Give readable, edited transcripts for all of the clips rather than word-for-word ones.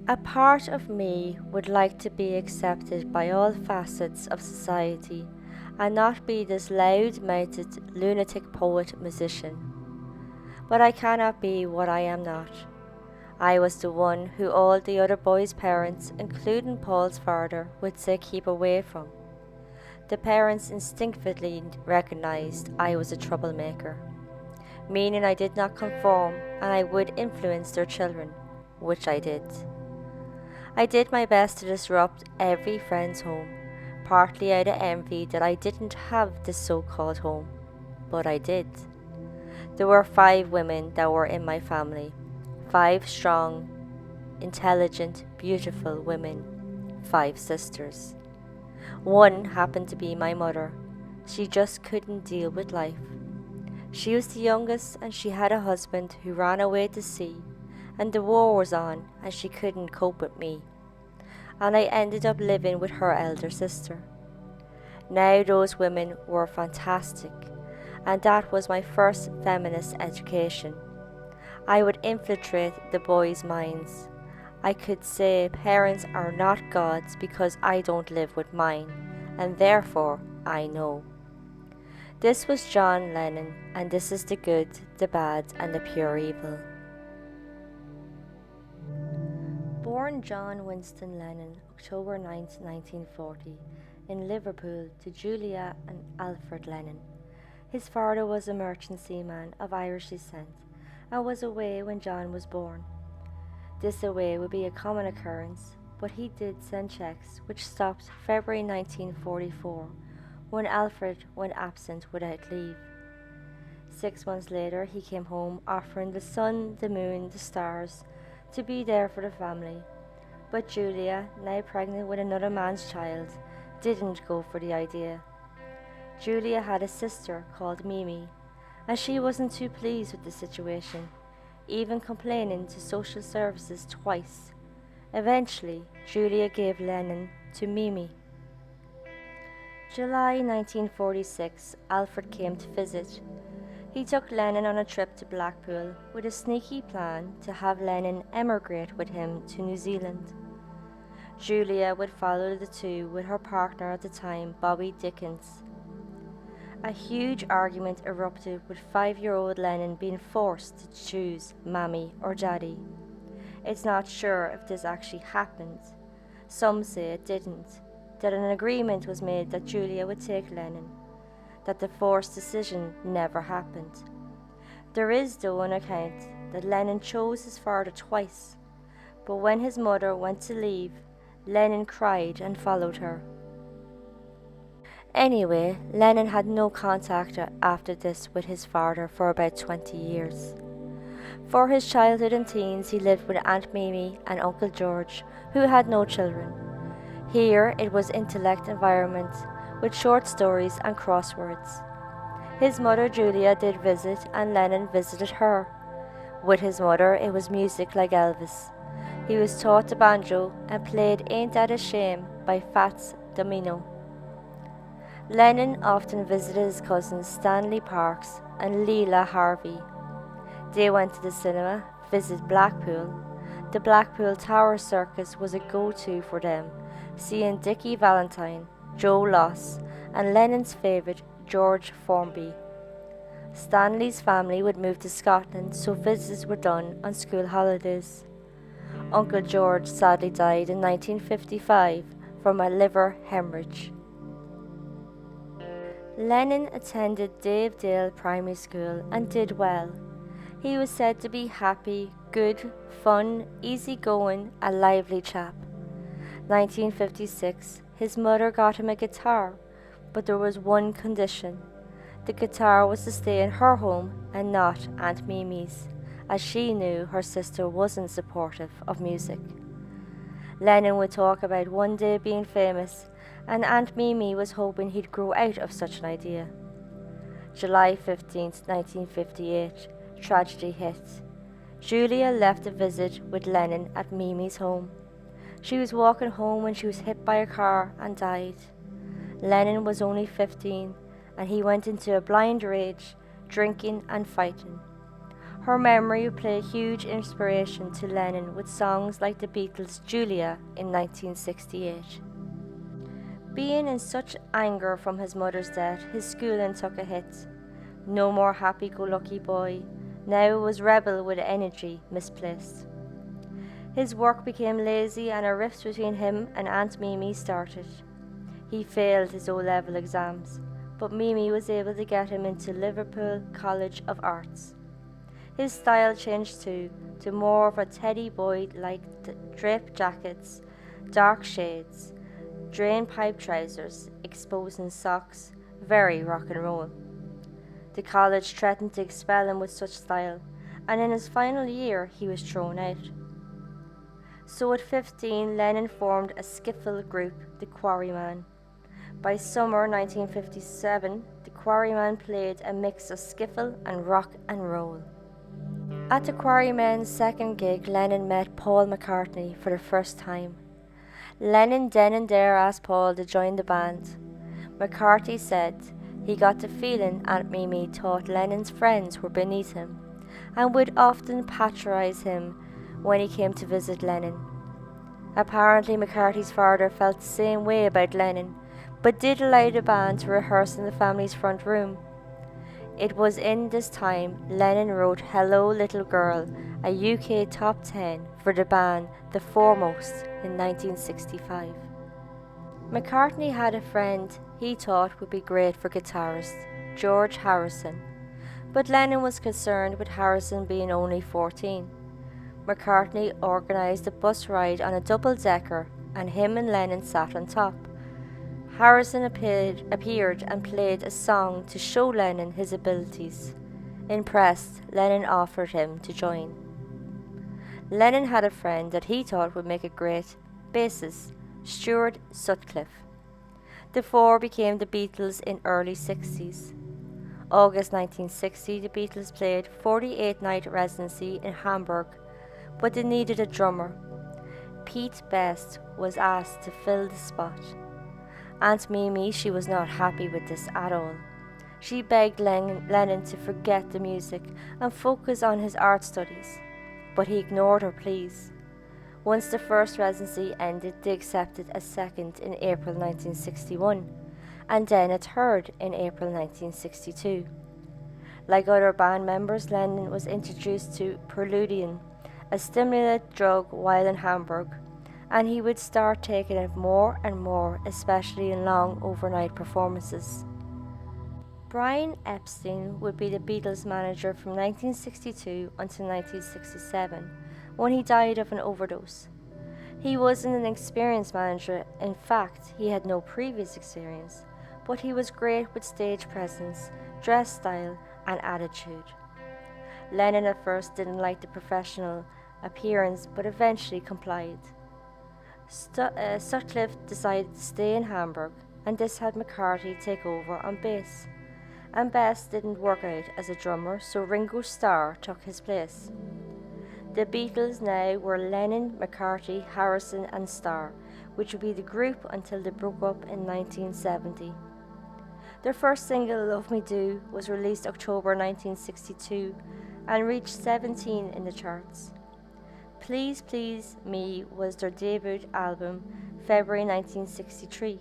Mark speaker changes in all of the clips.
Speaker 1: A part of me would like to be accepted by all facets of society and not be this loud-mouthed lunatic poet-musician. But I cannot be what I am not. I was the one who all the other boys' parents, including Paul's father, would say keep away from. The parents instinctively recognized I was a troublemaker, meaning I did not conform and I would influence their children, which I did. I did my best to disrupt every friend's home, partly out of envy that I didn't have this so-called home, but I did. There were 5 women that were in my family, 5 strong, intelligent, beautiful women, 5 sisters. One happened to be my mother. She just couldn't deal with life. She was the youngest and she had a husband who ran away to sea, and the war was on and she couldn't cope with me. And I ended up living with her elder sister. Now those women were fantastic, and that was my first feminist education. I would infiltrate the boys' minds. I could say parents are not gods because I don't live with mine, and therefore I know. This was John Lennon, and this is the good, the bad, and the pure evil. Born John Winston Lennon, October 9, 1940, in Liverpool to Julia and Alfred Lennon. His father was a merchant seaman of Irish descent and was away when John was born. This away would be a common occurrence, but he did send checks, which stopped February 1944, when Alfred went absent without leave. 6 months later, he came home offering the sun, the moon, the stars to be there for the family. But Julia, now pregnant with another man's child, didn't go for the idea. Julia had a sister called Mimi, and she wasn't too pleased with the situation, even complaining to social services twice. Eventually, Julia gave Lennon to Mimi. July 1946, Alfred came to visit. He took Lennon on a trip to Blackpool with a sneaky plan to have Lennon emigrate with him to New Zealand. Julia would follow the two with her partner at the time, Bobby Dickens. A huge argument erupted with 5-year-old Lennon being forced to choose Mammy or Daddy. It's not sure if this actually happened. Some say it didn't, that an agreement was made that Julia would take Lennon, that the forced decision never happened. There is, though, an account that Lennon chose his father twice, but when his mother went to leave, Lennon cried and followed her. Anyway, Lennon had no contact after this with his father for about 20 years. For his childhood and teens, he lived with Aunt Mimi and Uncle George, who had no children. Here, it was intellect environment, with short stories and crosswords. His mother Julia did visit, and Lennon visited her. With his mother, it was music like Elvis. He was taught the banjo and played Ain't That a Shame by Fats Domino. Lennon often visited his cousins Stanley Parks and Leela Harvey. They went to the cinema, visited Blackpool. The Blackpool Tower Circus was a go-to for them, seeing Dickie Valentine, Joe Loss, and Lennon's favourite George Formby. Stanley's family would move to Scotland, so visits were done on school holidays. Uncle George sadly died in 1955 from a liver hemorrhage. Lennon attended Davedale Primary School and did well. He was said to be happy, good, fun, easygoing, a lively chap. 1956, his mother got him a guitar, but there was one condition. The guitar was to stay in her home and not Aunt Mimi's, as she knew her sister wasn't supportive of music. Lennon would talk about one day being famous, and Aunt Mimi was hoping he'd grow out of such an idea. July 15, 1958, tragedy hit. Julia left a visit with Lennon at Mimi's home. She was walking home when she was hit by a car and died. Lennon was only 15, and he went into a blind rage, drinking and fighting. Her memory would play a huge inspiration to Lennon with songs like the Beatles' Julia in 1968. Being in such anger from his mother's death, his schooling took a hit. No more happy-go-lucky boy, now was rebel with energy misplaced. His work became lazy and a rift between him and Aunt Mimi started. He failed his O-level exams, but Mimi was able to get him into Liverpool College of Arts. His style changed too, to more of a teddy boy like draped jackets, dark shades, drain pipe trousers, exposing socks, very rock and roll. The college threatened to expel him with such style, and in his final year he was thrown out. So at 15, Lennon formed a skiffle group, the Quarrymen. By summer 1957, the Quarrymen played a mix of skiffle and rock and roll. At the Quarrymen's second gig, Lennon met Paul McCartney for the first time. Lennon then and there asked Paul to join the band. McCartney said he got the feeling Aunt Mimi thought Lennon's friends were beneath him and would often patronise him when he came to visit Lennon. Apparently McCartney's father felt the same way about Lennon, but did allow the band to rehearse in the family's front room. It was in this time Lennon wrote Hello Little Girl, a UK top 10 for the band The Foremost in 1965. McCartney had a friend he thought would be great for guitarist, George Harrison, but Lennon was concerned with Harrison being only 14. McCartney organised a bus ride on a double-decker and him and Lennon sat on top. Harrison appeared and played a song to show Lennon his abilities. Impressed, Lennon offered him to join. Lennon had a friend that he thought would make a great bassist, Stuart Sutcliffe. The four became the Beatles in early 60s. August 1960, the Beatles played 48-night residency in Hamburg, but they needed a drummer. Pete Best was asked to fill the spot. Aunt Mimi, she was not happy with this at all. She begged Lennon to forget the music and focus on his art studies, but he ignored her pleas. Once the first residency ended, they accepted a second in April 1961, and then a third in April 1962. Like other band members, Lennon was introduced to Preludin, a stimulant drug while in Hamburg, and he would start taking it more and more, especially in long overnight performances. Brian Epstein would be the Beatles manager from 1962 until 1967, when he died of an overdose. He wasn't an experienced manager, in fact, he had no previous experience, but he was great with stage presence, dress style, and attitude. Lennon at first didn't like the professional appearance, but eventually complied. Sutcliffe decided to stay in Hamburg, and this had McCartney take over on bass. And Best didn't work out as a drummer, so Ringo Starr took his place. The Beatles now were Lennon, McCartney, Harrison and Starr, which would be the group until they broke up in 1970. Their first single, Love Me Do, was released October 1962 and reached 17 in the charts. Please Please Me was their debut album, February 1963.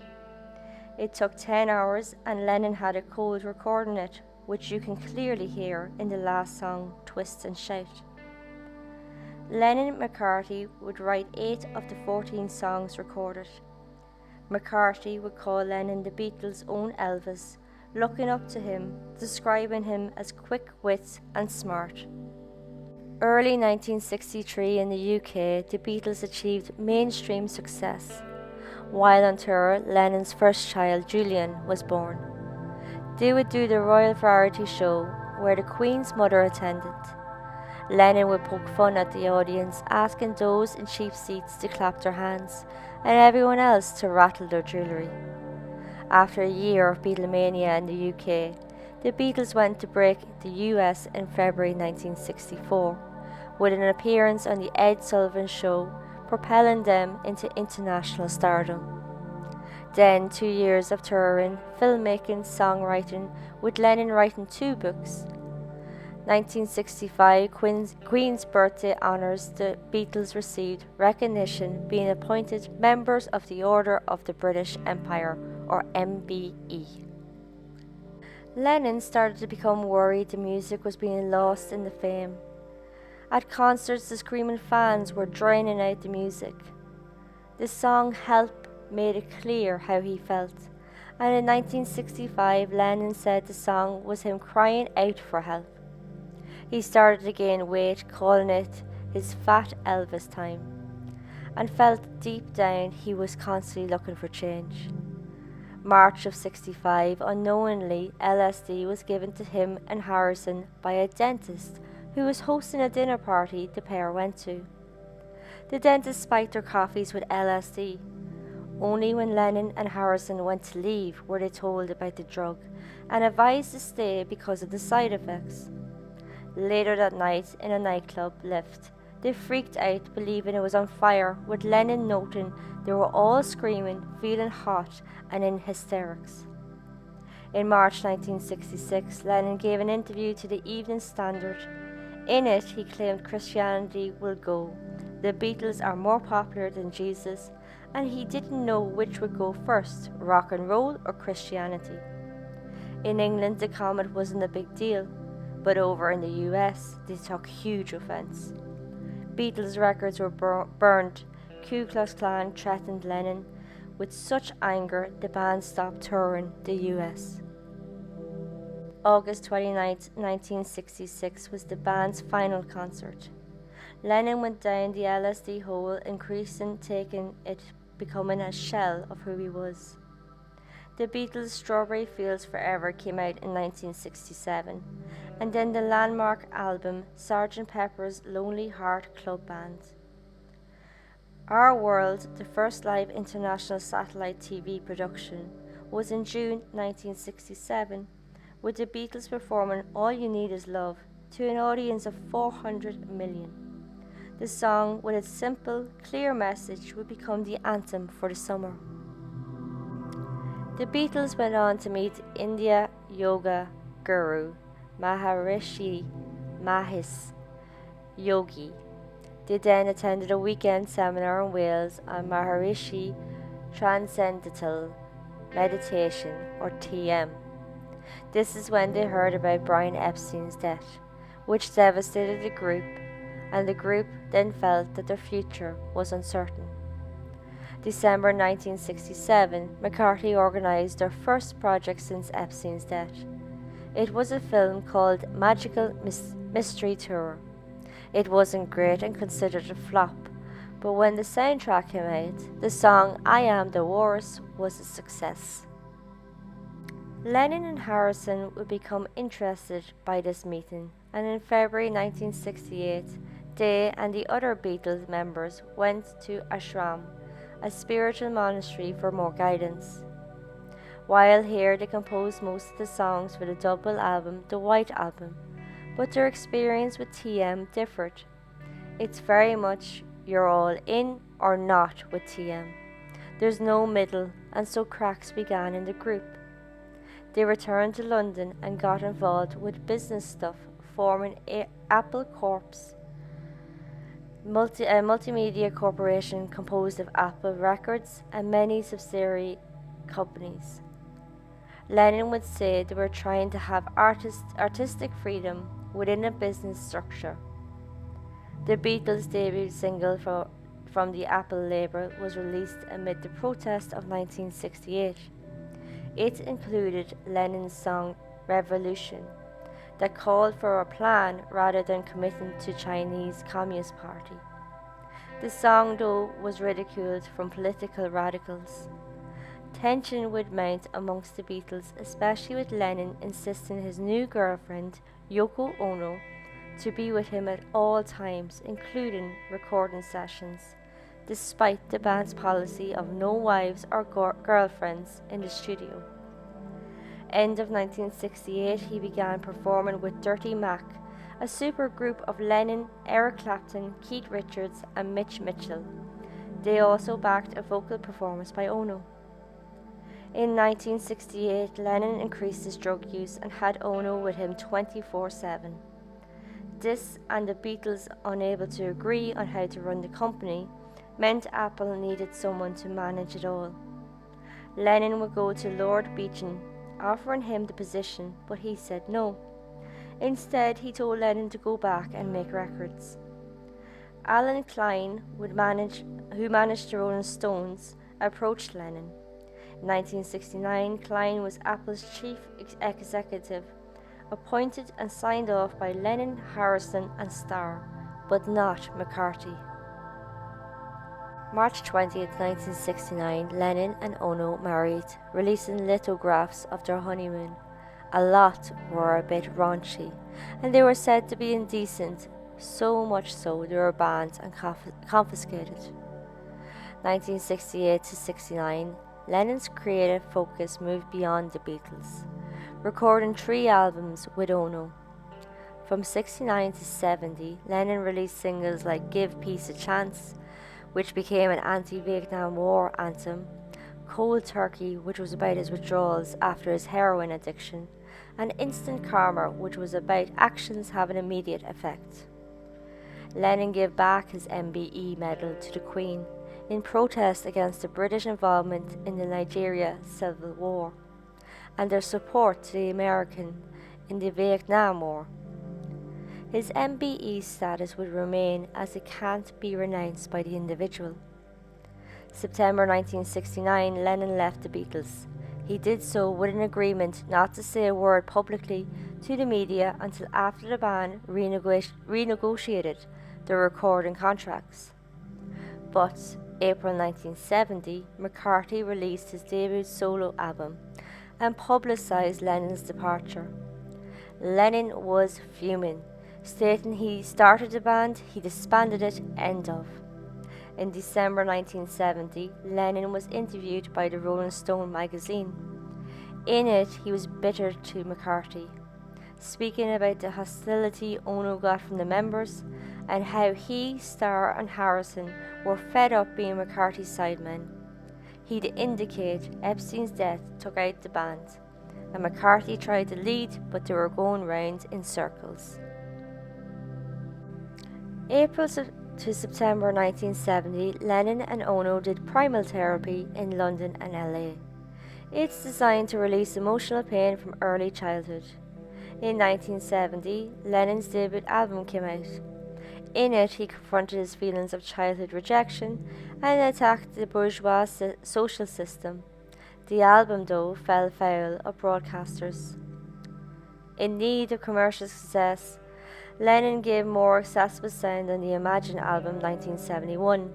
Speaker 1: It took 10 hours and Lennon had a cold recording it, which you can clearly hear in the last song, Twist and Shout. Lennon and McCartney would write 8 of the 14 songs recorded. McCartney would call Lennon the Beatles' own Elvis, looking up to him, describing him as quick-wit and smart. Early 1963 in the UK, the Beatles achieved mainstream success. While on tour, Lennon's first child, Julian, was born. They would do the Royal Variety Show, where the Queen's mother attended. Lennon would poke fun at the audience, asking those in cheap seats to clap their hands, and everyone else to rattle their jewellery. After a year of Beatlemania in the UK, the Beatles went to break the US in February 1964, with an appearance on the Ed Sullivan Show, propelling them into international stardom. Then 2 years of touring, filmmaking, songwriting, with Lennon writing 2 books. 1965 Queen's birthday honours the Beatles received recognition being appointed members of the Order of the British Empire, or MBE. Lennon started to become worried the music was being lost in the fame. At concerts, the screaming fans were draining out the music. The song Help made it clear how he felt, and in 1965 Lennon said the song was him crying out for help. He started to gain weight, calling it his fat Elvis time, and felt deep down he was constantly looking for change. March of 65, unknowingly, LSD was given to him and Harrison by a dentist who was hosting a dinner party the pair went to. The dentist spiked their coffees with LSD. Only when Lennon and Harrison went to leave were they told about the drug and advised to stay because of the side effects. Later that night, in a nightclub lift, they freaked out, believing it was on fire, with Lennon noting they were all screaming, feeling hot and in hysterics. In March 1966, Lennon gave an interview to the Evening Standard. In it, he claimed Christianity will go, the Beatles are more popular than Jesus, and he didn't know which would go first, rock and roll or Christianity. In England, the comment wasn't a big deal, but over in the US, they took huge offence. Beatles records were burned. Ku Klux Klan threatened Lennon. With such anger, the band stopped touring the US. August 29, 1966 was the band's final concert. Lennon went down the LSD hole, increasing, taking it, becoming a shell of who he was. The Beatles' Strawberry Fields Forever came out in 1967, and then the landmark album Sgt. Pepper's Lonely Heart Club Band. Our World, the first live international satellite TV production, was in June 1967, with the Beatles performing All You Need Is Love to an audience of 400 million. The song, with its simple, clear message, would become the anthem for the summer. The Beatles went on to meet India Yoga Guru Maharishi Mahesh Yogi. They then attended a weekend seminar in Wales on Maharishi Transcendental Meditation, or TM. This is when they heard about Brian Epstein's death, which devastated the group, and the group then felt that their future was uncertain. December 1967, McCartney organised their first project since Epstein's death. It was a film called Magical Mystery Tour. It wasn't great and considered a flop, but when the soundtrack came out, the song I Am the Walrus was a success. Lennon and Harrison would become interested by this meeting, and in February 1968, they and the other Beatles members went to Ashram, a spiritual monastery, for more guidance. While here, they composed most of the songs for the double album, The White Album, but their experience with TM differed. It's very much you're all in or not with TM. There's no middle, and so cracks began in the group. They returned to London and got involved with business stuff, forming Apple Corp's a multimedia corporation composed of Apple Records and many subsidiary companies. Lennon would say they were trying to have artistic freedom within a business structure. The Beatles' debut single from the Apple label was released amid the protests of 1968. It included Lennon's song Revolution, that called for a plan rather than committing to Chinese Communist Party. The song, though, was ridiculed from political radicals. Tension would mount amongst the Beatles, especially with Lennon insisting his new girlfriend, Yoko Ono, to be with him at all times, including recording sessions, despite the band's policy of no wives or girlfriends in the studio. End of 1968, he began performing with Dirty Mac, a supergroup of Lennon, Eric Clapton, Keith Richards and Mitch Mitchell. They also backed a vocal performance by Ono. In 1968, Lennon increased his drug use and had Ono with him 24/7. This and the Beatles unable to agree on how to run the company meant Apple needed someone to manage it all. Lennon would go to Lord Beacon, offering him the position, but he said no. Instead, he told Lennon to go back and make records. Alan Klein, who managed the Rolling Stones, approached Lennon. In 1969, Klein was Apple's chief executive, appointed and signed off by Lennon, Harrison and Starr, but not McCarthy. March 20th, 1969, Lennon and Ono married, releasing lithographs of their honeymoon. A lot were a bit raunchy, and they were said to be indecent, so much so they were banned and confiscated. 1968 to 69, Lennon's creative focus moved beyond the Beatles, recording 3 albums with Ono. From 69 to 70, Lennon released singles like Give Peace a Chance, which became an anti-Vietnam War anthem, Cold Turkey, which was about his withdrawals after his heroin addiction, and Instant Karma, which was about actions having immediate effect. Lennon gave back his MBE medal to the Queen in protest against the British involvement in the Nigeria Civil War and their support to the American in the Vietnam War. His MBE status would remain as it can't be renounced by the individual. September 1969, Lennon left the Beatles. He did so with an agreement not to say a word publicly to the media until after the band renegotiated their recording contracts. But April 1970, McCarthy released his debut solo album and publicised Lennon's departure. Lennon was fuming, stating he started the band, he disbanded it, end of. In December 1970, Lennon was interviewed by the Rolling Stone magazine. In it, he was bitter to McCarthy, speaking about the hostility Ono got from the members and how he, Starr and Harrison were fed up being McCarthy's sidemen. He'd indicate Epstein's death took out the band, and McCarthy tried to lead, but they were going round in circles. April to September 1970, Lennon and Ono did Primal Therapy in London and LA. It's designed to release emotional pain from early childhood. In 1970, Lennon's debut album came out. In it, he confronted his feelings of childhood rejection and attacked the bourgeois social system. The album, though, fell foul of broadcasters. In need of commercial success, Lennon gave more accessible sound on the Imagine album 1971.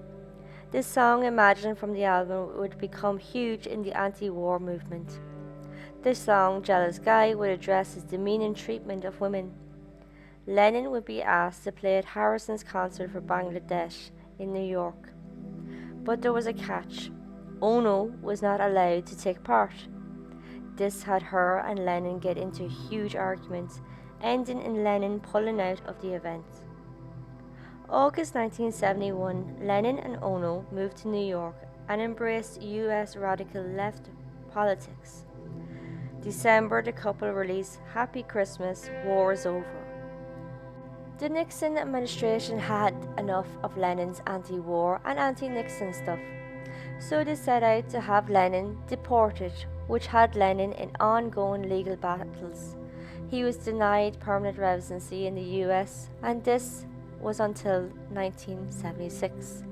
Speaker 1: This song, Imagine, from the album would become huge in the anti-war movement. This song, Jealous Guy, would address his demeaning treatment of women. Lennon would be asked to play at Harrison's concert for Bangladesh in New York. But there was a catch. Ono was not allowed to take part. This had her and Lennon get into a huge argument, ending in Lennon pulling out of the event. August 1971, Lennon and Ono moved to New York and embraced US radical left politics. December, the couple released Happy Christmas, War is Over. The Nixon administration had enough of Lennon's anti-war and anti-Nixon stuff, so they set out to have Lennon deported, which had Lennon in ongoing legal battles. He was denied permanent residency in the US, and this was until 1976.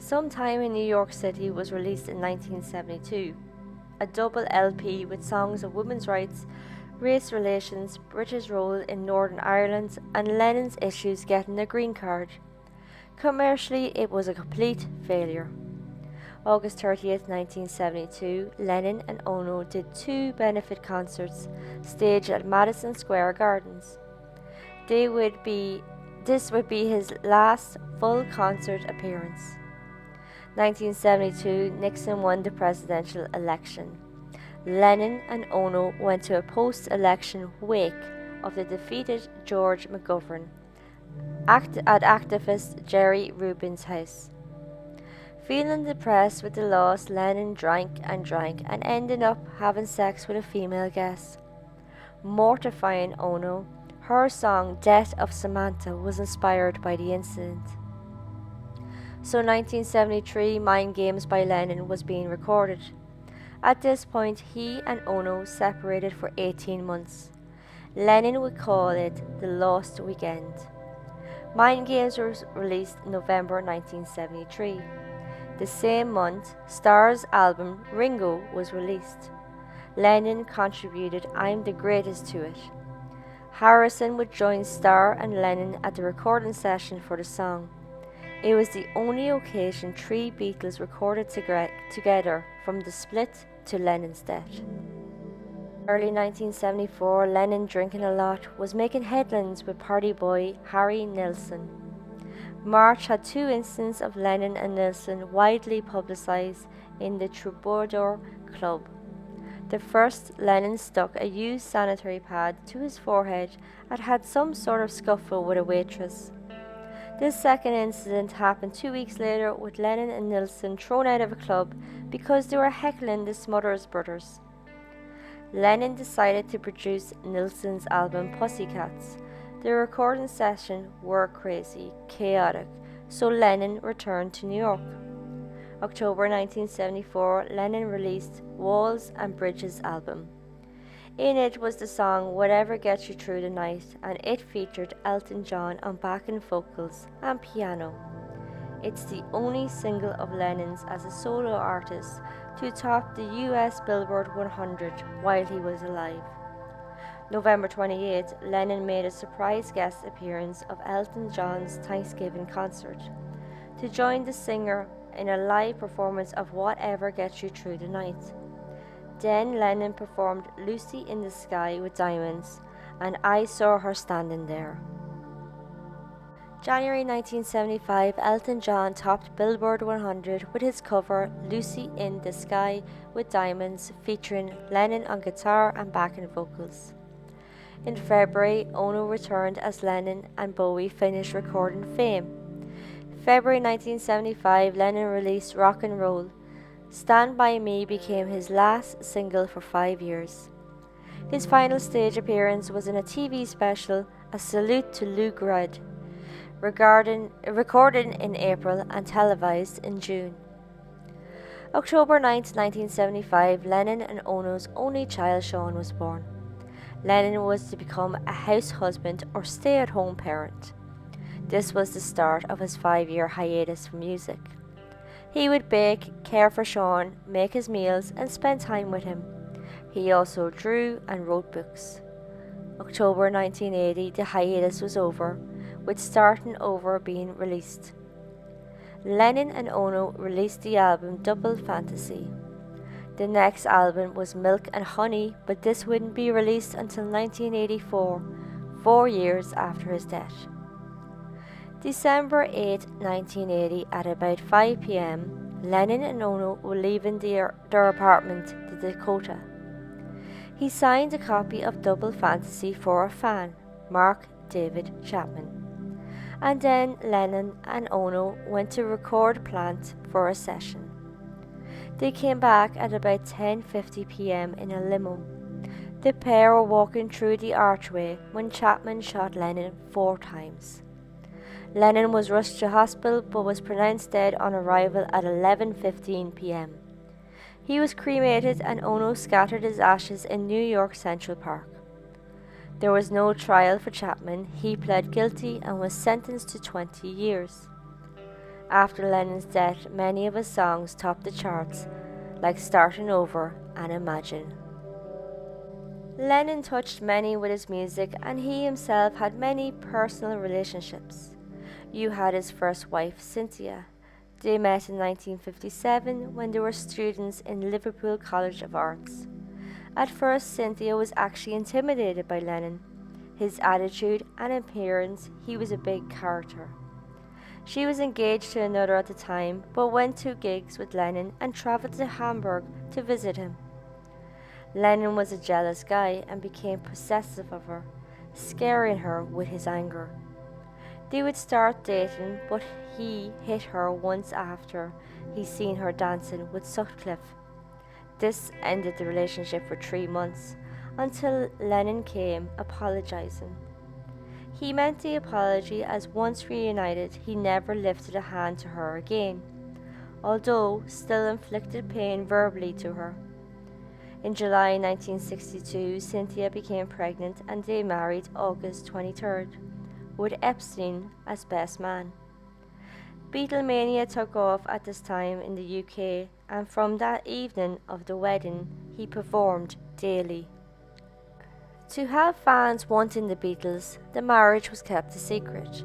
Speaker 1: Sometime in New York City was released in 1972, a double LP with songs of women's rights, race relations, British role in Northern Ireland, and Lennon's issues getting a green card. Commercially, it was a complete failure. August 30th, 1972, Lennon and Ono did 2 benefit concerts staged at Madison Square Gardens. This would be his last full concert appearance. 1972, Nixon won the presidential election. Lennon and Ono went to a post-election wake of the defeated George McGovern at activist Jerry Rubin's house. Feeling depressed with the loss, Lennon drank and ended up having sex with a female guest. Mortifying Ono, Her song Death of Samantha was inspired by the incident. So 1973, Mind Games by Lennon was being recorded. At this point, he and Ono separated for 18 months. Lennon would call it the Lost Weekend. Mind Games was released in November 1973. The same month, Starr's album Ringo was released. Lennon contributed I'm the Greatest to it. Harrison would join Starr and Lennon at the recording session for the song. It was the only occasion three Beatles recorded together from the split to Lennon's death. Early 1974, Lennon drinking a lot was making headlines with party boy Harry Nilsson. March had two incidents of Lennon and Nilsson widely publicised in the Troubadour Club. The first, Lennon stuck a used sanitary pad to his forehead and had some sort of scuffle with a waitress. This second incident happened 2 weeks later with Lennon and Nilsson thrown out of a club because they were heckling the Smothers Brothers. Lennon decided to produce Nilsson's album Pussycats. The recording session were crazy, chaotic, so Lennon returned to New York. October 1974, Lennon released Walls and Bridges album. In it was the song Whatever Gets You Through the Night, and it featured Elton John on backing vocals and piano. It's the only single of Lennon's as a solo artist to top the US Billboard 100 while he was alive. November 28, Lennon made a surprise guest appearance of Elton John's Thanksgiving concert to join the singer in a live performance of Whatever Gets You Through the Night. Then Lennon performed Lucy in the Sky with Diamonds and I Saw Her Standing There. January 1975, Elton John topped Billboard 100 with his cover Lucy in the Sky with Diamonds featuring Lennon on guitar and backing vocals. In February, Ono returned as Lennon and Bowie finished recording Fame. February 1975, Lennon released Rock and Roll. Stand By Me became his last single for 5 years. His final stage appearance was in a TV special, A Salute to Lou Grad, recorded in April and televised in June. October 9, 1975, Lennon and Ono's only child Sean was born. Lennon was to become a house husband or stay-at-home parent. This was the start of his 5-year hiatus from music. He would bake, care for Sean, make his meals and spend time with him. He also drew and wrote books. October 1980, the hiatus was over, with Starting Over being released. Lennon and Ono released the album Double Fantasy. The next album was Milk and Honey, but this wouldn't be released until 1984, 4 years after his death. December 8, 1980, at about 5 p.m., Lennon and Ono were leaving their apartment, the Dakota. He signed a copy of Double Fantasy for a fan, Mark David Chapman. And then Lennon and Ono went to record Plant for a session. They came back at about 10:50 p.m. in a limo. The pair were walking through the archway when Chapman shot Lennon 4 times. Lennon was rushed to hospital but was pronounced dead on arrival at 11:15 p.m. He was cremated and Ono scattered his ashes in New York Central Park. There was no trial for Chapman. He pled guilty and was sentenced to 20 years. After Lennon's death, many of his songs topped the charts, like Starting Over and Imagine. Lennon touched many with his music, and he himself had many personal relationships. You had his first wife, Cynthia. They met in 1957 when they were students in Liverpool College of Arts. At first, Cynthia was actually intimidated by Lennon. His attitude and appearance, he was a big character. She was engaged to another at the time, but went to gigs with Lennon and travelled to Hamburg to visit him. Lennon was a jealous guy and became possessive of her, scaring her with his anger. They would start dating, but he hit her once after he seen her dancing with Sutcliffe. This ended the relationship for 3 months, until Lennon came apologising. He meant the apology as once reunited, he never lifted a hand to her again, although still inflicted pain verbally to her. In July 1962, Cynthia became pregnant and they married August 23rd, with Epstein as best man. Beatlemania took off at this time in the UK, and from that evening of the wedding, he performed daily. To have fans wanting the Beatles, the marriage was kept a secret.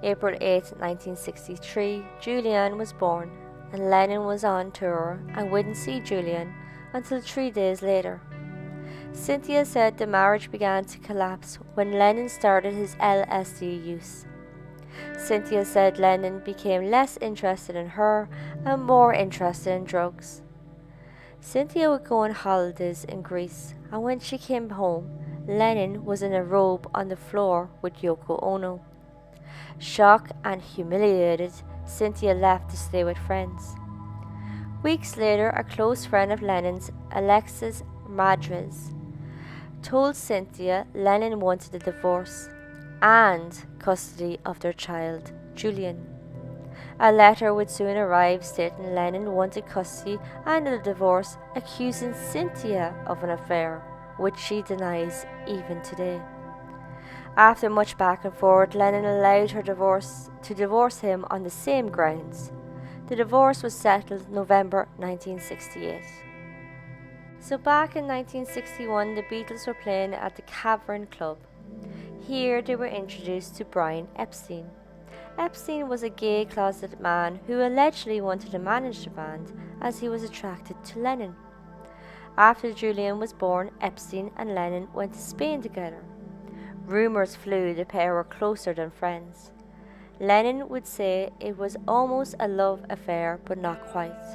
Speaker 1: April 8, 1963, Julian was born, and Lennon was on tour and wouldn't see Julian until 3 days later. Cynthia said the marriage began to collapse when Lennon started his LSD use. Cynthia said Lennon became less interested in her and more interested in drugs. Cynthia would go on holidays in Greece, and when she came home, Lennon was in a robe on the floor with Yoko Ono. Shocked and humiliated, Cynthia left to stay with friends. Weeks later, a close friend of Lennon's, Alexis Madriz, told Cynthia Lennon wanted a divorce and custody of their child, Julian. A letter would soon arrive stating Lennon wanted custody and a divorce, accusing Cynthia of an affair, which she denies even today. After much back and forth, Lennon allowed her to divorce him on the same grounds. The divorce was settled November 1968. So back in 1961, the Beatles were playing at the Cavern Club. Here they were introduced to Brian Epstein. Epstein was a gay closeted man who allegedly wanted to manage the band as he was attracted to Lennon. After Julian was born, Epstein and Lennon went to Spain together. Rumours flew the pair were closer than friends. Lennon would say it was almost a love affair, but not quite.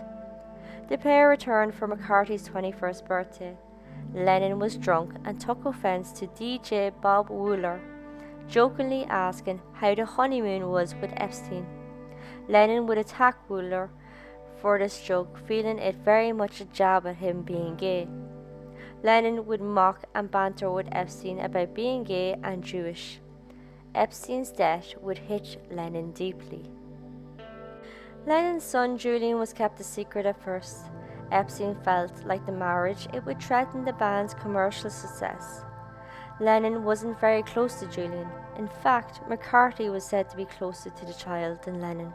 Speaker 1: The pair returned for McCartney's 21st birthday. Lennon was drunk and took offence to DJ Bob Wooler, jokingly asking how the honeymoon was with Epstein. Lennon would attack Wooler for this joke, feeling it very much a jab at him being gay. Lennon would mock and banter with Epstein about being gay and Jewish. Epstein's death would hit Lennon deeply. Lennon's son Julian was kept a secret at first. Epstein felt like the marriage it would threaten the band's commercial success. Lennon wasn't very close to Julian. In fact, McCartney was said to be closer to the child than Lennon.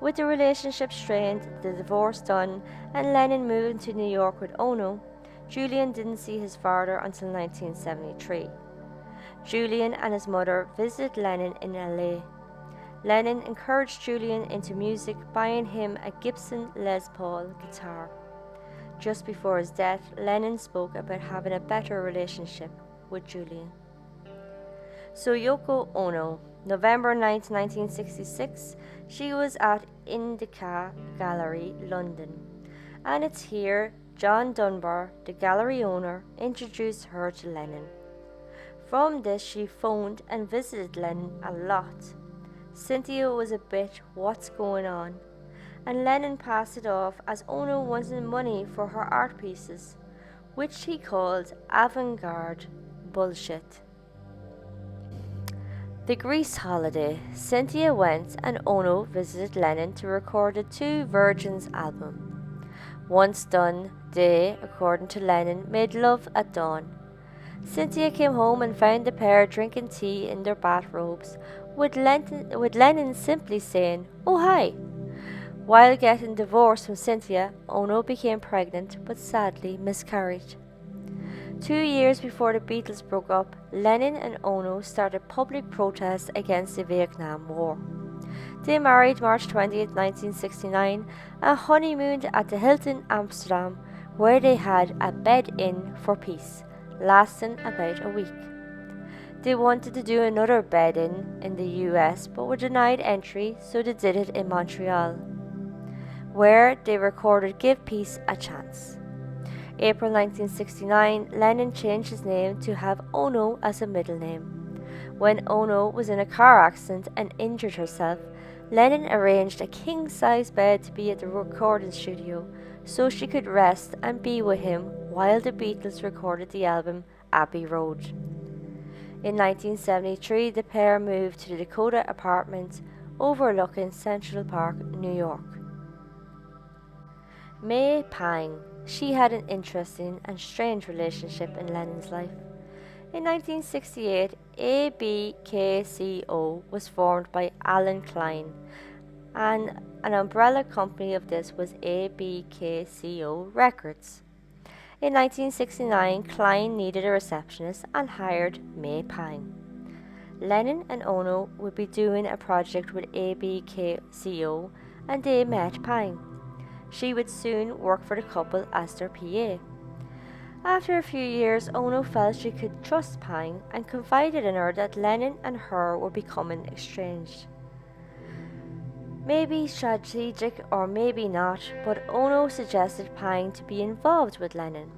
Speaker 1: With the relationship strained, the divorce done, and Lennon moving to New York with Ono, Julian didn't see his father until 1973. Julian and his mother visited Lennon in LA. Lennon encouraged Julian into music, buying him a Gibson Les Paul guitar. Just before his death, Lennon spoke about having a better relationship with Julian. So Yoko Ono, November 9, 1966, she was at Indica Gallery, London. And it's here John Dunbar, the gallery owner, introduced her to Lennon. From this, she phoned and visited Lennon a lot. Cynthia was a bit, what's going on? And Lennon passed it off as Ono wanted money for her art pieces, which he called avant-garde bullshit. The Greece holiday, Cynthia went and Ono visited Lennon to record the Two Virgins album. Once done, they, according to Lennon, made love at dawn. Cynthia came home and found the pair drinking tea in their bathrobes, with Lennon simply saying, "Oh hi." While getting divorced from Cynthia, Ono became pregnant but sadly miscarried. 2 years before the Beatles broke up, Lennon and Ono started public protests against the Vietnam War. They married March 20, 1969, and honeymooned at the Hilton Amsterdam, where they had a bed-in for peace, lasting about a week. They wanted to do another bed-in in the US, but were denied entry, so they did it in Montreal, where they recorded Give Peace a Chance. April 1969, Lennon changed his name to have Ono as a middle name. When Ono was in a car accident and injured herself, Lennon arranged a king-size bed to be at the recording studio so she could rest and be with him while the Beatles recorded the album Abbey Road. In 1973, the pair moved to the Dakota apartment overlooking Central Park, New York. May Pang. She had an interesting and strange relationship in Lennon's life. In 1968, ABKCO was formed by Alan Klein, and an umbrella company of this was ABKCO Records. In 1969, Klein needed a receptionist and hired May Pang. Lennon and Ono would be doing a project with ABKCO, and they met Pang. She would soon work for the couple as their PA. After a few years, Ono felt she could trust Pang and confided in her that Lennon and her were becoming estranged. Maybe strategic or maybe not, but Ono suggested Pang to be involved with Lennon.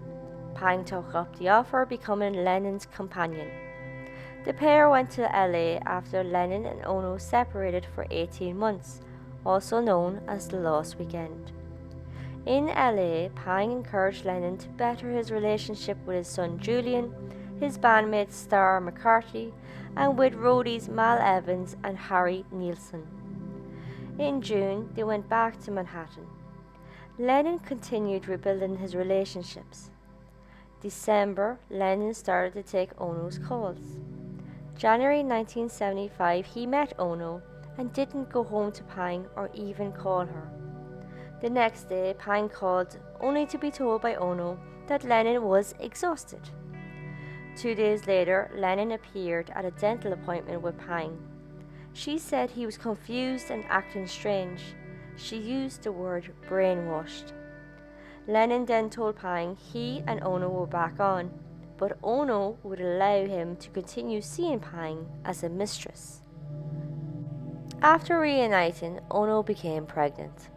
Speaker 1: Pang took up the offer, becoming Lennon's companion. The pair went to LA after Lennon and Ono separated for 18 months, also known as the Lost Weekend. In LA, Pang encouraged Lennon to better his relationship with his son Julian, his bandmate Starr McCarthy, and with roadies Mal Evans and Harry Nilsson. In June, they went back to Manhattan. Lennon continued rebuilding his relationships. December, Lennon started to take Ono's calls. January 1975, he met Ono and didn't go home to Pang or even call her. The next day, Pang called, only to be told by Ono that Lennon was exhausted. 2 days later, Lennon appeared at a dental appointment with Pang. She said he was confused and acting strange. She used the word brainwashed. Lennon then told Pang he and Ono were back on, but Ono would allow him to continue seeing Pang as a mistress. After reuniting, Ono became pregnant.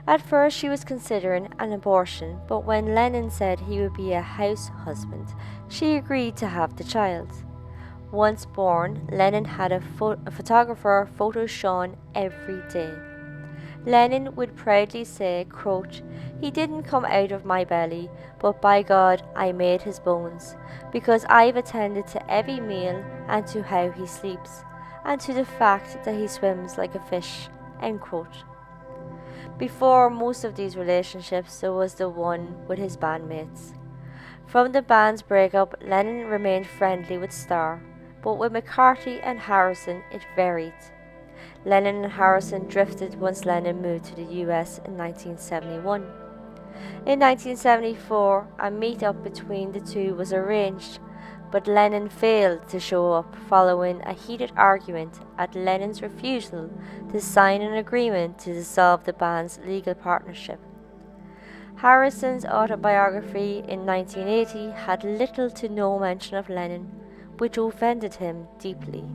Speaker 1: At first she was considering an abortion, but when Lennon said he would be a house husband, she agreed to have the child. Once born, Lennon had a photographer photo Sean every day. Lennon would proudly say, quote, "He didn't come out of my belly, but by God I made his bones, because I've attended to every meal and to how he sleeps, and to the fact that he swims like a fish." End quote. Before most of these relationships, there was the one with his bandmates. From the band's breakup, Lennon remained friendly with Starr, but with McCarthy and Harrison it varied. Lennon and Harrison drifted once Lennon moved to the US in 1971. In 1974, a meet-up between the two was arranged, but Lennon failed to show up following a heated argument at Lennon's refusal to sign an agreement to dissolve the band's legal partnership. Harrison's autobiography in 1980 had little to no mention of Lennon, which offended him deeply.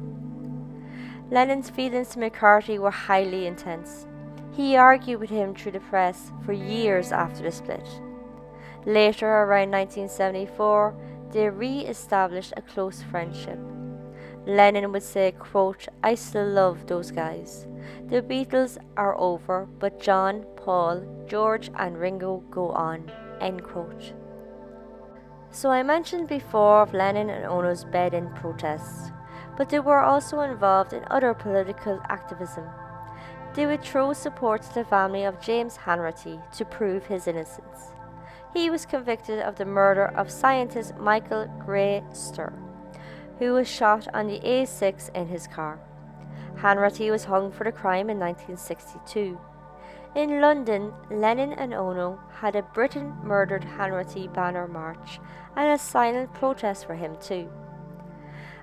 Speaker 1: Lennon's feelings to McCarthy were highly intense. He argued with him through the press for years after the split. Later, around 1974, they re-established a close friendship. Lennon would say, quote, "I still love those guys. The Beatles are over, but John, Paul, George and Ringo go on." End quote. So I mentioned before of Lennon and Ono's bed-in protests, but they were also involved in other political activism. They would throw support to the family of James Hanratty to prove his innocence. He was convicted of the murder of scientist Michael Grayster, who was shot on the A6 in his car. Hanratty was hung for the crime in 1962. In London, Lennon and Ono had a Britain Murdered Hanratty banner march and a silent protest for him too.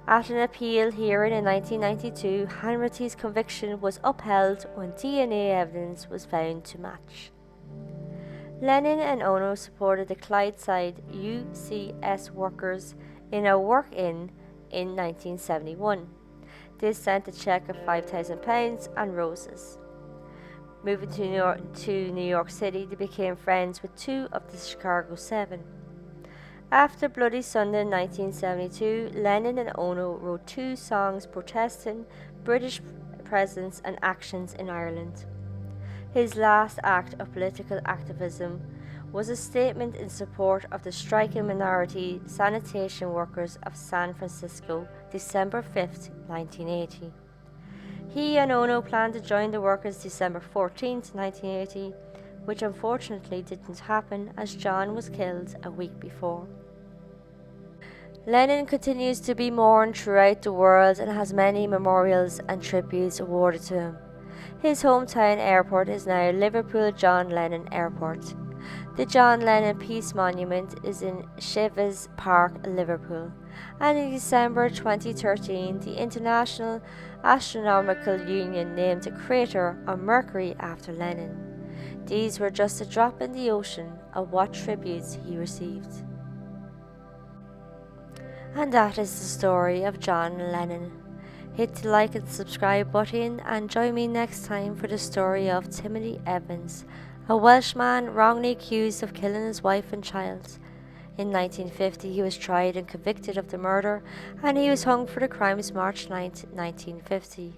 Speaker 1: At an appeal hearing in 1992, Hanratty's conviction was upheld when DNA evidence was found to match. Lennon and Ono supported the Clydeside UCS workers in a work-in 1971. They sent a cheque of £5,000 and roses. Moving to New York City, they became friends with two of the Chicago Seven. After Bloody Sunday in 1972, Lennon and Ono wrote 2 songs protesting British presence and actions in Ireland. His last act of political activism was a statement in support of the striking minority sanitation workers of San Francisco, December 5, 1980. He and Ono planned to join the workers December 14, 1980, which unfortunately didn't happen as John was killed a week before. Lennon continues to be mourned throughout the world and has many memorials and tributes awarded to him. His hometown airport is now Liverpool John Lennon Airport. The John Lennon Peace Monument is in Chevers Park, Liverpool, and in December 2013 the International Astronomical Union named a crater on Mercury after Lennon. These were just a drop in the ocean of what tributes he received. And that is the story of John Lennon. Hit the like and subscribe button and join me next time for the story of Timothy Evans, a Welshman wrongly accused of killing his wife and child. In 1950 he was tried and convicted of the murder, and he was hung for the crimes March 9, 1950.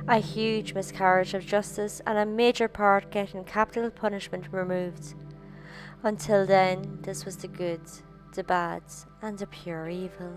Speaker 1: A huge miscarriage of justice and a major part getting capital punishment removed. Until then, this was the good, the bad, and the pure evil.